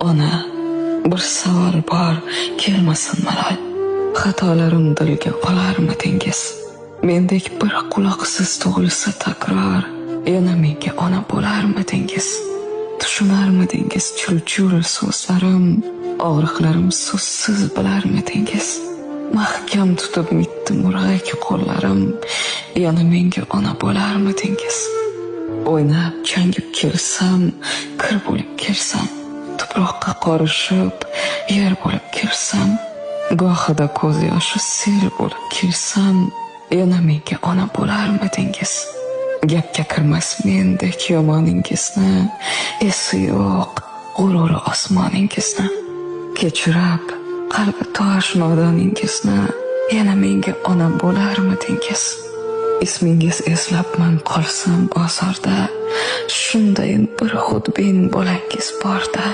Ona, bir savol bor, kelmasin malol. Xatolarim dilga qolarmidingiz? Mendek bir quloqsiz tug'ilsa takror, yana menga ona bo'larmidingiz? Tushunarmidingiz chul-chul so'zlarim, og'riqlarim so'zsiz bilarmidingiz? Mahkam tutib mitdi murg'ak qo'llarim, yana menga ona bo'larmidingiz? O'ynab changib kelsam, kir bo'lib kelsam, tuproqqa qorishib, yer bo'lib kelsam, gohida ko'z yoshi sel bo'lib kelsam, yana menga ona bo'larmidingiz? Gapga kirmas mendek yomoningizni, esi yo'q g'ururi osmoningizni, kechirib qalbi tosh nodoningizni, yana menga ona bo'larmidingiz? Ismingiz eslabman qolsam ozorda, shundayin bir xudbin bolangiz borda.